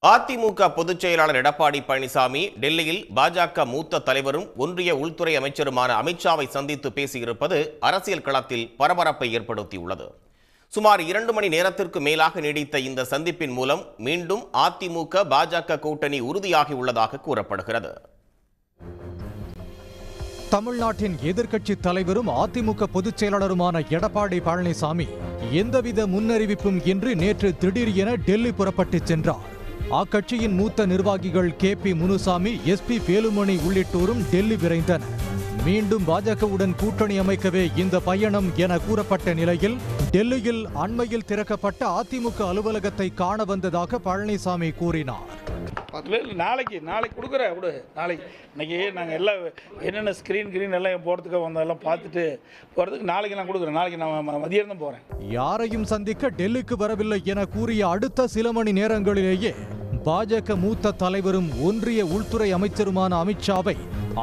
அதிமுக பொதுச் செயலாளர் எடப்பாடி பழனிசாமி டெல்லியில் பாஜக மூத்த தலைவரும் ஒன்றிய உள்துறை அமைச்சருமான அமித்ஷாவை சந்தித்து பேசியிருப்பது அரசியல் களத்தில் பரபரப்பை ஏற்படுத்தியுள்ளது. சுமார் 2 மணி நேரத்திற்கு மேலாக நீடித்த இந்த சந்திப்பின் மூலம் மீண்டும் அதிமுக பாஜக கூட்டணி உறுதியாகியுள்ளதாக கூறப்படுகிறது. தமிழ்நாட்டின் எதிர்க்கட்சி தலைவரும் அதிமுக பொதுச் செயலாளருமான எடப்பாடி பழனிசாமி எந்தவித முன்னறிவிப்பும் இன்றி நேற்று திடீர் என டெல்லி புறப்பட்டு சென்றார். அக்கட்சியின் மூத்த நிர்வாகிகள் KP முனுசாமி, SP வேலுமணி உள்ளிட்டோரும் டெல்லி விரைந்தனர். மீண்டும் பாஜகவுடன் கூட்டணி அமைக்கவே இந்த பயணம் என கூறப்பட்ட நிலையில் டெல்லியில் அண்மையில் திறக்கப்பட்ட அதிமுக அலுவலகத்தை காண வந்ததாக பழனிசாமி கூறினார். நாளைக்கு கொடுக்குற நாளைக்கு இன்னைக்கு நாங்கள் எல்லாம் என்னென்ன ஸ்க்ரீன் எல்லாம் போகிறதுக்கு வந்ததெல்லாம் பார்த்துட்டு போகிறதுக்கு நாளைக்கு நான் கொடுக்குறேன். நாளைக்கு நான் மதியம் தான் போகிறேன். யாரையும் சந்திக்க டெல்லிக்கு வரவில்லை என கூறிய அடுத்த சில மணி நேரங்களிலேயே பாஜக மூத்த தலைவரும் ஒன்றிய உள்துறை அமைச்சருமான அமித்ஷாவை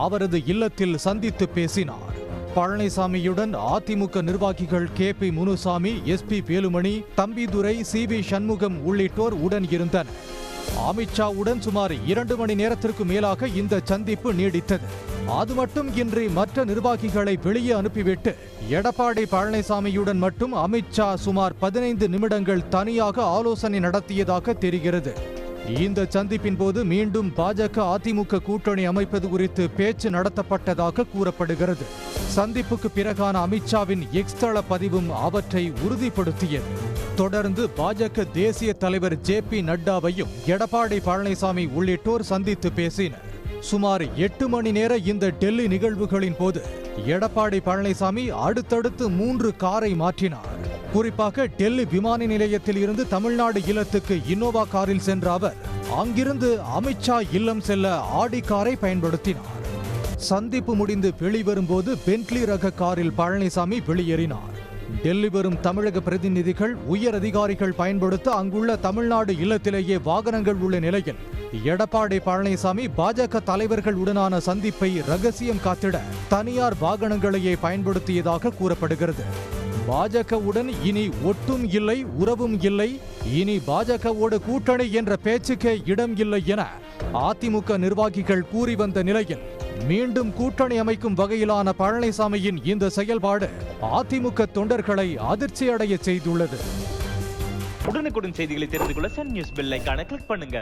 அவரது இல்லத்தில் சந்தித்து பேசினார். பழனிசாமியுடன் அதிமுக நிர்வாகிகள் KP Munusamy, SP Velumani, Thambidurai, CV Shanmugam உள்ளிட்டோர் உடன் இருந்தனர். அமித்ஷாவுடன் சுமார் 2 மணி நேரத்திற்கு மேலாக இந்த சந்திப்பு நீடித்தது. அது மட்டும் இன்றி மற்ற நிர்வாகிகளை வெளியே அனுப்பிவிட்டு எடப்பாடி பழனிசாமியுடன் மட்டும் அமித்ஷா சுமார் 15 நிமிடங்கள் தனியாக ஆலோசனை நடத்தியதாக தெரிகிறது. இந்த சந்திப்பின் போது மீண்டும் பாஜக அதிமுக கூட்டணி அமைப்பது குறித்து பேச்சு நடத்தப்பட்டதாக கூறப்படுகிறது. சந்திப்புக்கு பிறகான அமித்ஷாவின் எக்ஸ் தள பதிவும் அவற்றை உறுதிப்படுத்தியது. தொடர்ந்து பாஜக தேசிய தலைவர் JP நட்டாவையும் எடப்பாடி பழனிசாமி உள்ளிட்டோர் சந்தித்து பேசினர். சுமார் 8 மணி நேர இந்த டெல்லி நிகழ்வுகளின் போது எடப்பாடி பழனிசாமி அடுத்தடுத்து 3 காரை மாற்றினார். குறிப்பாக டெல்லி விமான நிலையத்தில் இருந்து தமிழ்நாடு இல்லத்துக்கு இன்னோவா காரில் சென்ற அவர் அங்கிருந்து அமித்ஷா இல்லம் செல்ல ஆடி காரை பயன்படுத்தினார். சந்திப்பு முடிந்து வெளிவரும்போது பென்ட்லி ரக காரில் பழனிசாமி வெளியேறினார். டெல்லி வரும் தமிழக பிரதிநிதிகள், உயர் அதிகாரிகள் பயன்படுத்த அங்குள்ள தமிழ்நாடு இல்லத்திலேயே வாகனங்கள் உள்ள நிலையில் எடப்பாடி பழனிசாமி பாஜக தலைவர்களுடனான சந்திப்பை ரகசியம் காத்திட தனியார் வாகனங்களையே பயன்படுத்தியதாக கூறப்படுகிறது. பாஜகவுடன் இனி ஒட்டும் இல்லை, உறவும் இல்லை, இனி பாஜகவோடு கூட்டணி என்ற பேச்சுக்கே இடம் இல்லை என அதிமுக நிர்வாகிகள் கூறி வந்த நிலையில் மீண்டும் கூட்டணி அமைக்கும் வகையிலான பழனிசாமியின் இந்த செயல்பாடு அதிமுக தொண்டர்களை அதிர்ச்சியடைய செய்துள்ளது. உடனுக்குடன் செய்திகளை தெரிந்து கொள்ள சன் நியூஸ் பெல் ஐகானை கிளிக் பண்ணுங்க.